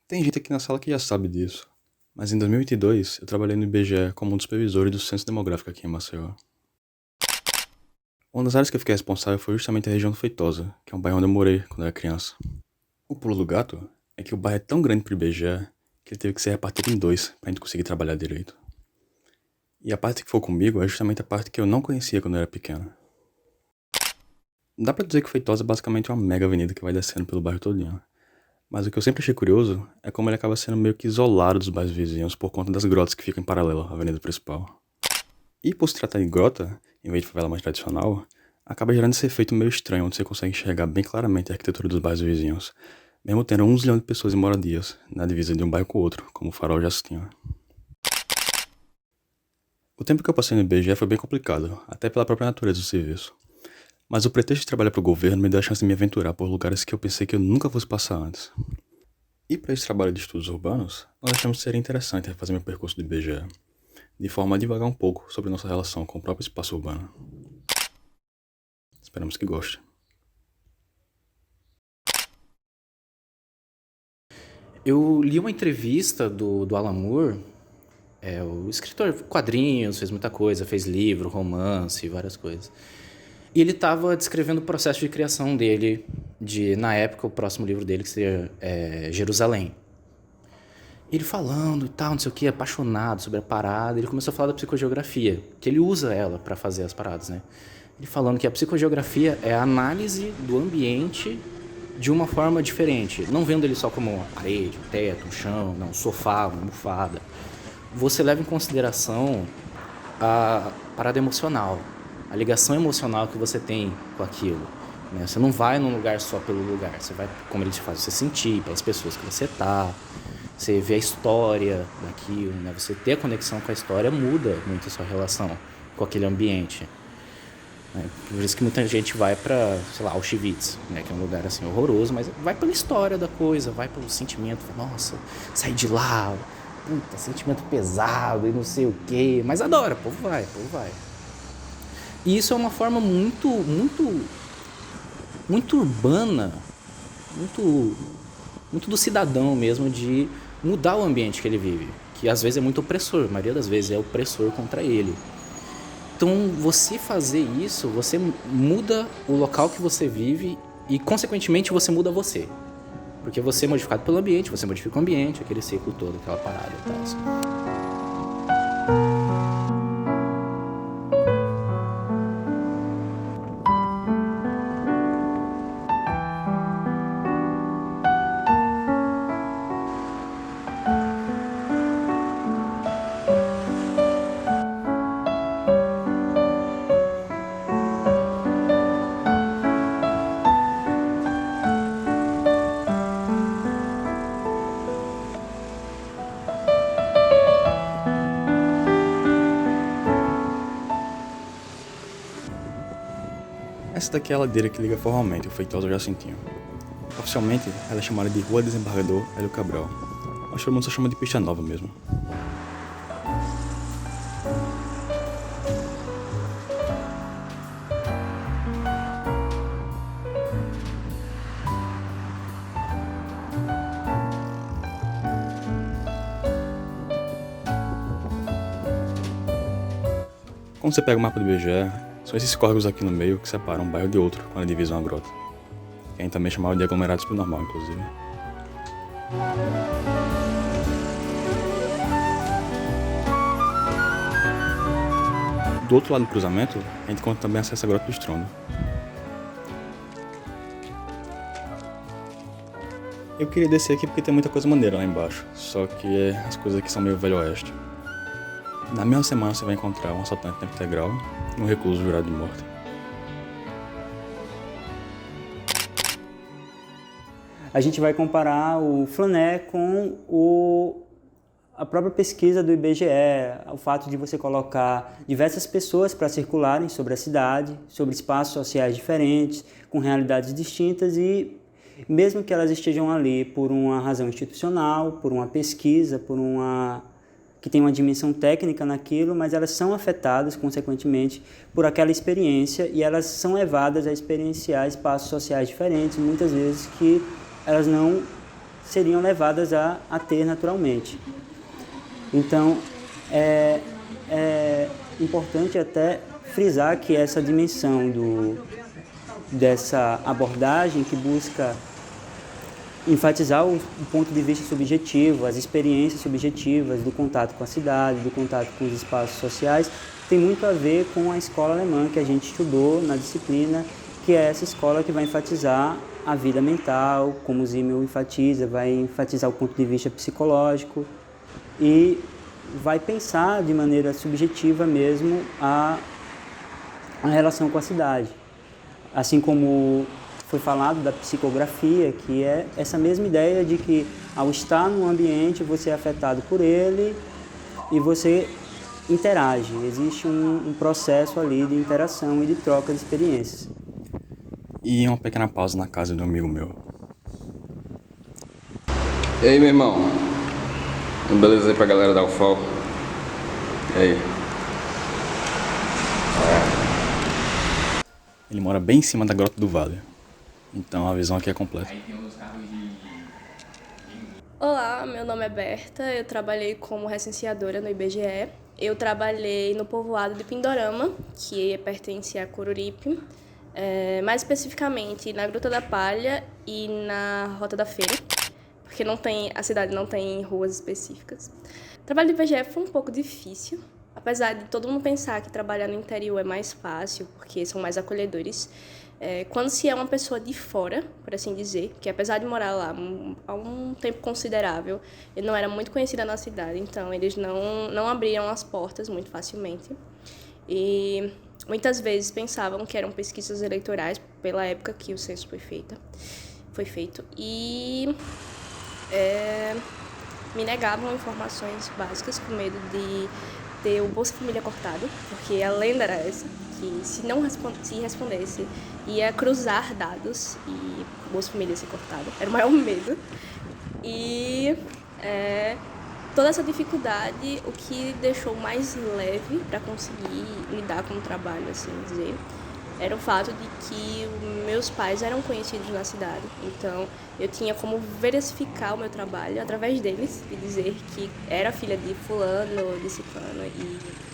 Tem gente aqui na sala que já sabe disso, mas em 2022 eu trabalhei no IBGE como um dos supervisores do Censo Demográfico aqui em Maceió. Uma das áreas que eu fiquei responsável foi justamente a região do Feitosa, que é um bairro onde eu morei quando eu era criança. O pulo do gato é que o bairro é tão grande pro IBGE que ele teve que ser repartido em dois pra gente conseguir trabalhar direito. E a parte que foi comigo é justamente a parte que eu não conhecia quando eu era pequeno. Dá pra dizer que o Feitosa é basicamente uma mega avenida que vai descendo pelo bairro todinho. Mas o que eu sempre achei curioso é como ele acaba sendo meio que isolado dos bairros vizinhos por conta das grotas que ficam em paralelo à avenida principal. E por se tratar de grota, em vez de favela mais tradicional, acaba gerando esse efeito meio estranho onde você consegue enxergar bem claramente a arquitetura dos bairros vizinhos, mesmo tendo 1 zilhão de pessoas em moradias, na divisa de um bairro com o outro, como o Farol já se tinha. O tempo que eu passei no IBGE foi bem complicado, até pela própria natureza do serviço. Mas o pretexto de trabalhar para o governo me deu a chance de me aventurar por lugares que eu pensei que eu nunca fosse passar antes. E para esse trabalho de estudos urbanos, nós achamos que seria interessante refazer meu percurso do IBGE, de forma a divagar um pouco sobre nossa relação com o próprio espaço urbano. Esperamos que goste. Eu li uma entrevista do Alan Moore, o escritor de quadrinhos, fez muita coisa, fez livro, romance, várias coisas. E ele estava descrevendo o processo de criação dele, na época, o próximo livro dele, que seria Jerusalém. Ele falando e tal, não sei o que, apaixonado sobre a parada, ele começou a falar da psicogeografia, que ele usa ela para fazer as paradas, né? Ele falando que a psicogeografia é a análise do ambiente de uma forma diferente, não vendo ele só como uma parede, um teto, um chão, não, um sofá, uma almofada. Você leva em consideração a parada emocional, a ligação emocional que você tem com aquilo, né? Você não vai num lugar só pelo lugar, você vai, como ele te faz você sentir, pelas pessoas que você tá, você vê a história daquilo, né? Você ter a conexão com a história muda muito a sua relação com aquele ambiente. Por isso que muita gente vai pra, sei lá, Auschwitz, né, que é um lugar assim horroroso, mas vai pela história da coisa, vai pelo sentimento, nossa, sair de lá, puta, sentimento pesado e não sei o quê, mas adora, o povo vai, o povo vai. E isso é uma forma muito urbana, muito, muito do cidadão mesmo de mudar o ambiente que ele vive, que às vezes é muito opressor, a maioria das vezes é opressor contra ele. Então, você fazer isso, você muda o local que você vive e, consequentemente, você muda você. Porque você é modificado pelo ambiente, você modifica o ambiente, aquele ciclo todo, aquela parada e tal. Essa daqui é a ladeira que liga formalmente o Feitosa ao Jacintinho. Oficialmente, ela é chamada de Rua Desembargador Hélio Cabral, mas todo mundo só chama de Pista Nova mesmo. Quando você pega o mapa do IBGE, são esses córregos aqui no meio que separam um bairro de outro quando divisam a grota. Que a gente também chamava de aglomerados subnormal, inclusive. Do outro lado do cruzamento, a gente encontra também acesso à Grota do Estrondo. Eu queria descer aqui porque tem muita coisa maneira lá embaixo, só que as coisas aqui são meio velho oeste. Na mesma semana você vai encontrar um assaltante em tempo integral e um recluso jurado de morte. A gente vai comparar o Flané com a própria pesquisa do IBGE, o fato de você colocar diversas pessoas para circularem sobre a cidade, sobre espaços sociais diferentes, com realidades distintas e mesmo que elas estejam ali por uma razão institucional, por uma pesquisa, que tem uma dimensão técnica naquilo, mas elas são afetadas, consequentemente, por aquela experiência e elas são levadas a experienciar espaços sociais diferentes, muitas vezes que elas não seriam levadas a ter naturalmente. Então, é importante até frisar que essa dimensão dessa abordagem que busca enfatizar o ponto de vista subjetivo, as experiências subjetivas do contato com a cidade, do contato com os espaços sociais, tem muito a ver com a escola alemã que a gente estudou na disciplina, que é essa escola que vai enfatizar a vida mental, como o Simmel enfatiza, vai enfatizar o ponto de vista psicológico e vai pensar de maneira subjetiva mesmo a relação com a cidade. Assim como foi falado da psicografia, que é essa mesma ideia de que ao estar num ambiente você é afetado por ele e você interage. Existe um processo ali de interação e de troca de experiências. E uma pequena pausa na casa de um amigo meu. E aí, meu irmão? Beleza aí pra galera da UFOL? E aí? Ele mora bem em cima da Grota do Vale. Então a visão aqui é completa. Olá, meu nome é Berta, eu trabalhei como recenseadora no IBGE. Eu trabalhei no povoado de Pindorama, que pertence a Coruripe, mais especificamente na Gruta da Palha e na Rota da Feira, porque a cidade não tem ruas específicas. O trabalho do IBGE foi um pouco difícil, apesar de todo mundo pensar que trabalhar no interior é mais fácil, porque são mais acolhedores. Quando se é uma pessoa de fora, por assim dizer, que apesar de morar lá há um tempo considerável, ele não era muito conhecido na cidade, então eles não abriam as portas muito facilmente. E muitas vezes pensavam que eram pesquisas eleitorais, pela época que o censo foi feito. E me negavam informações básicas com medo de ter o Bolsa Família cortado, porque a lenda era essa, que se respondesse, ia cruzar dados e o Bolsa Família ia ser cortado. Era o maior medo. E toda essa dificuldade, o que deixou mais leve para conseguir lidar com o trabalho, assim dizer, era o fato de que meus pais eram conhecidos na cidade. Então, eu tinha como verificar o meu trabalho através deles e dizer que era filha de fulano, de ciclano e...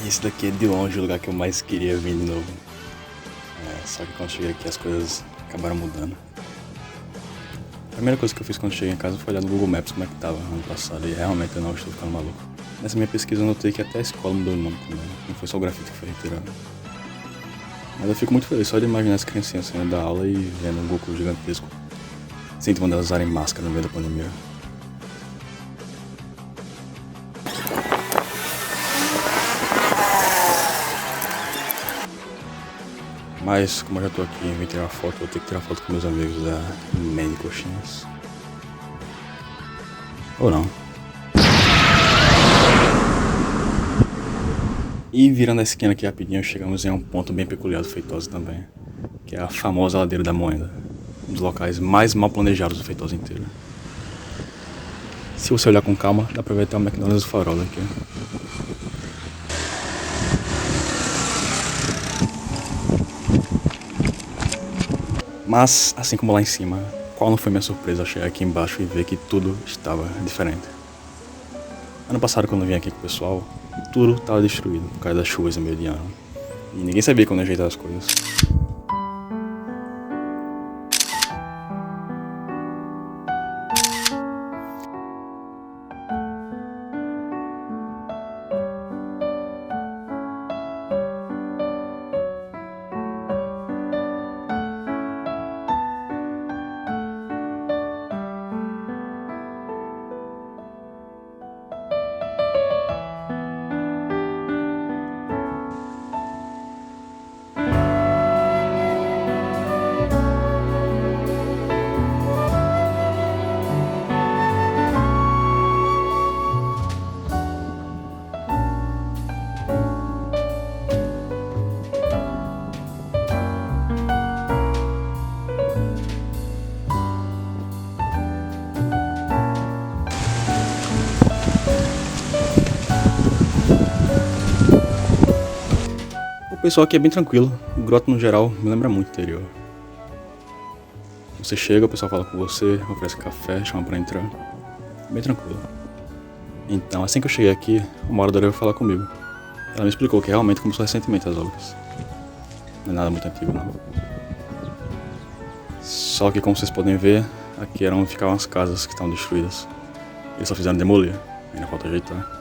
Esse daqui é de longe o lugar que eu mais queria vir de novo. Só que quando cheguei aqui as coisas acabaram mudando. A primeira coisa que eu fiz quando cheguei em casa foi olhar no Google Maps como é que tava ano passado e realmente eu não estou ficando maluco. Nessa minha pesquisa eu notei que até a escola mudou o nome também, não foi só o grafite que foi retirado. Mas eu fico muito feliz só de imaginar as criancinhas saindo da aula e vendo um Goku gigantesco. Sinto uma delas usarem máscara no meio da pandemia. Mas, como eu já tô aqui e vim tirar foto, vou ter que tirar foto com meus amigos da Manny Coxinhas. Ou não. E virando a esquina aqui rapidinho, chegamos em um ponto bem peculiar do Feitosa também, que é a famosa Ladeira da Moenda, um dos locais mais mal planejados do Feitosa inteiro. Se você olhar com calma, dá pra ver até o McDonald's do Farol daqui. Mas, assim como lá em cima, qual não foi minha surpresa ao chegar aqui embaixo e ver que tudo estava diferente. Ano passado, quando eu vim aqui com o pessoal, tudo estava destruído por causa das chuvas no meio de ano. E ninguém sabia como ajeitar as coisas. pessoal aqui é bem tranquilo. O Grotto, no geral, me lembra muito o interior. Você chega, o pessoal fala com você, oferece café, chama pra entrar. Bem tranquilo. Então, assim que eu cheguei aqui, uma moradora veio falar comigo. Ela me explicou que realmente começou recentemente as obras. Não é nada muito antigo, não. Só que, como vocês podem ver, aqui era onde ficavam as casas que estão destruídas. Eles só fizeram demolir, ainda falta ajeitar.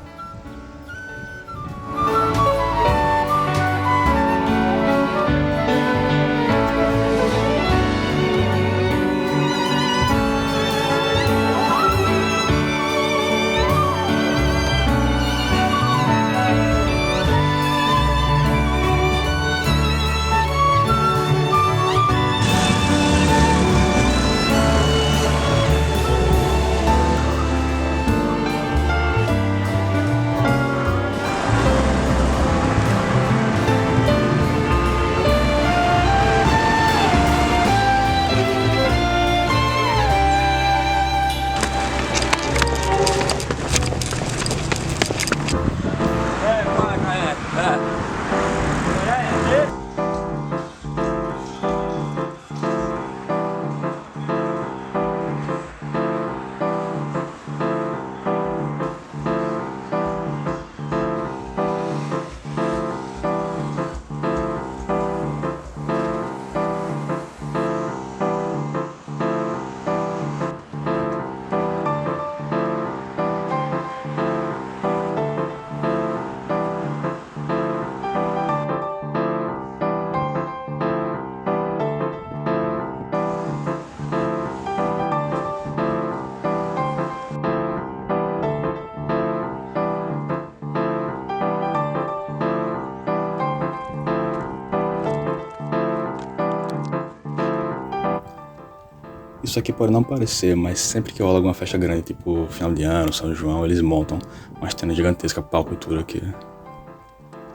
Isso aqui pode não parecer, mas sempre que rola alguma festa grande, tipo final de ano, São João, eles montam uma tenda gigantesca, palco e tudo aqui.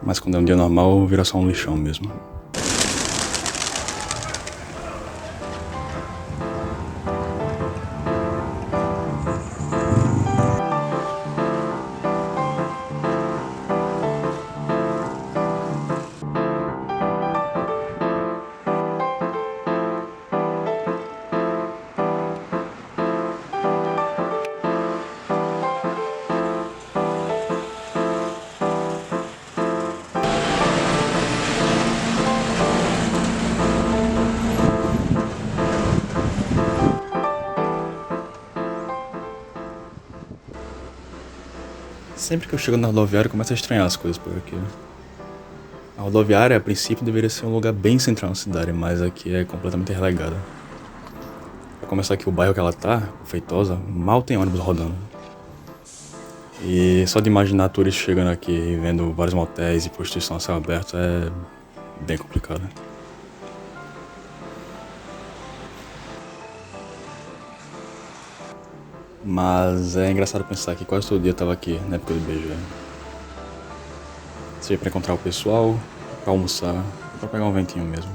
Mas quando é um dia normal, vira só um lixão mesmo. Sempre que eu chego na rodoviária, eu começo a estranhar as coisas por aqui. A rodoviária, a princípio, deveria ser um lugar bem central na cidade, mas aqui é completamente relegada. Pra começar aqui, o bairro que ela tá, Feitosa, mal tem ônibus rodando. E só de imaginar turistas chegando aqui e vendo vários motéis e prostituição a céu aberto é bem complicado. Mas é engraçado pensar que quase todo dia eu tava aqui na época do IBGE. Seja pra encontrar o pessoal, pra almoçar, ou pra pegar um ventinho mesmo.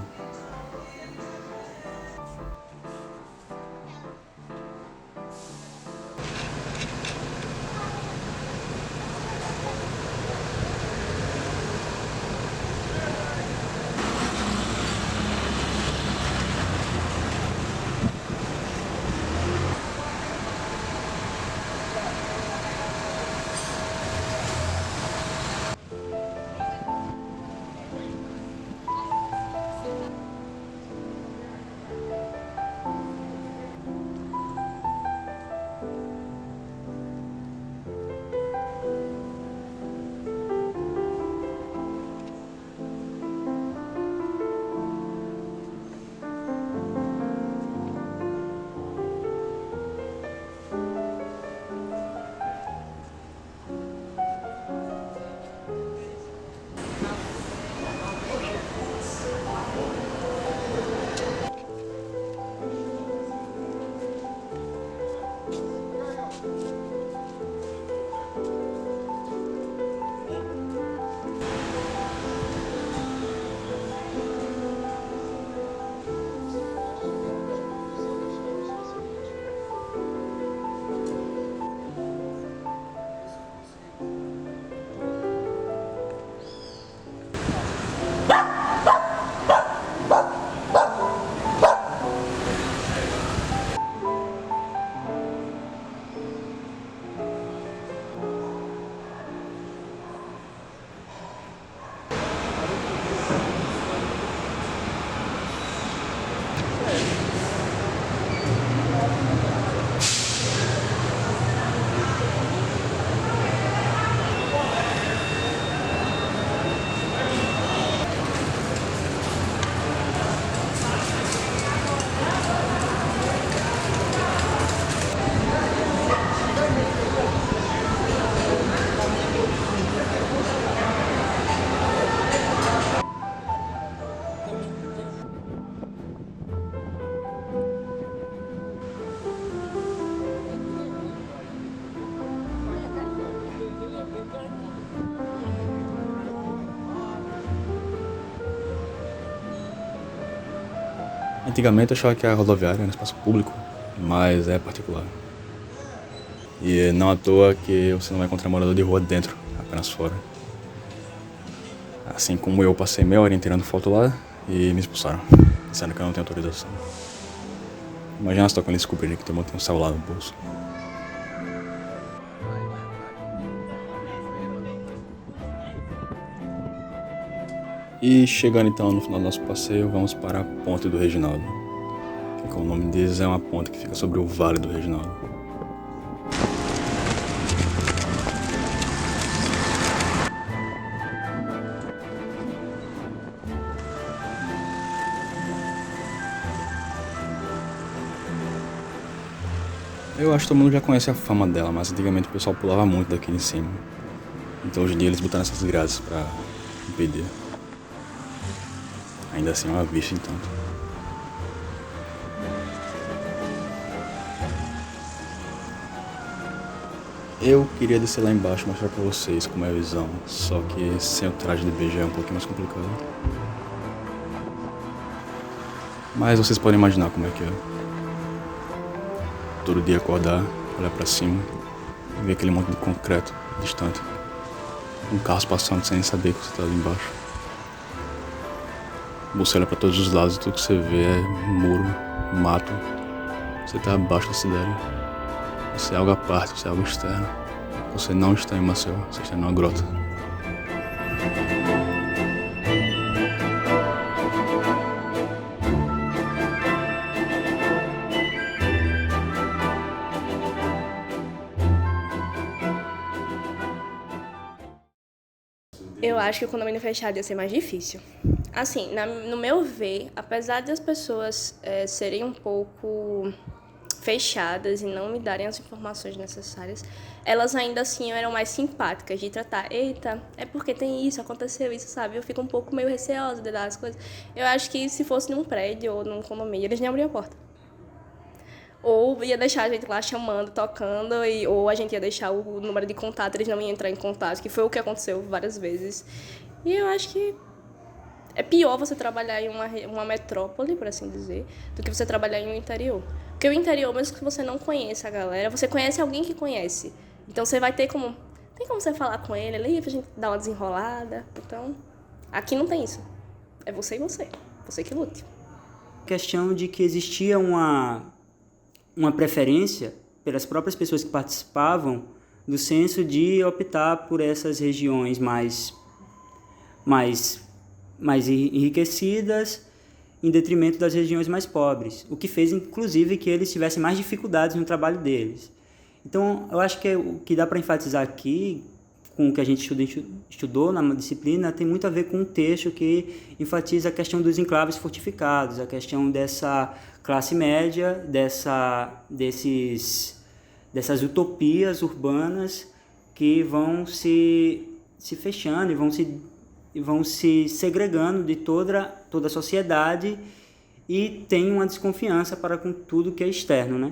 Antigamente eu achava que a rodoviária era um espaço público, mas é particular. E não à toa que você não vai encontrar morador de rua dentro, apenas fora. Assim como eu passei meia hora tirando foto lá e me expulsaram, dizendo que eu não tenho autorização. Imagina só quando eles descobrirem que tem um celular no bolso. E chegando então no final do nosso passeio, vamos para a Ponte do Reginaldo, que como o nome diz é uma ponte que fica sobre o Vale do Reginaldo. Eu acho que todo mundo já conhece a fama dela, mas antigamente o pessoal pulava muito daqui em cima. Então hoje em dia eles botaram essas grades para impedir. Ainda assim é uma vista, entanto. Eu queria descer lá embaixo e mostrar pra vocês como é a visão, só que sem o traje de BG é um pouquinho mais complicado. Mas vocês podem imaginar como é que é. Todo dia acordar, olhar pra cima e ver aquele monte de concreto distante. Um carro passando sem nem saber que você tá ali embaixo. Você olha pra todos os lados e tudo que você vê é muro, mato. Você tá abaixo da cidade. Você é algo à parte, você é algo externo. Você não está em Maceió, você está numa grota. Eu acho que o condomínio fechado ia ser mais difícil. Assim, no meu ver, apesar das pessoas serem um pouco fechadas e não me darem as informações necessárias, elas ainda assim eram mais simpáticas de tratar. Eita, é porque tem isso, aconteceu isso, sabe? Eu fico um pouco meio receosa de dar as coisas. Eu acho que se fosse num prédio ou num condomínio, eles nem abriam a porta. Ou ia deixar a gente lá chamando, tocando, ou a gente ia deixar o número de contato, eles não iam entrar em contato, que foi o que aconteceu várias vezes. E eu acho que é pior você trabalhar em uma metrópole, por assim dizer, do que você trabalhar em um interior. Porque o interior, mesmo que você não conheça a galera, você conhece alguém que conhece. Então você vai ter como... Tem como você falar com ele ali pra gente dar uma desenrolada. Então, aqui não tem isso. É você e você. Você que lute. Questão de que existia uma preferência pelas próprias pessoas que participavam do senso de optar por essas regiões mais enriquecidas em detrimento das regiões mais pobres, o que fez, inclusive, que eles tivessem mais dificuldades no trabalho deles. Então, eu acho que o que dá para enfatizar aqui, com o que a gente estudou na disciplina, tem muito a ver com um texto que enfatiza a questão dos enclaves fortificados, a questão dessa classe média, dessas utopias urbanas que vão se fechando e vão se segregando de toda a sociedade e tem uma desconfiança para com tudo que é externo, né?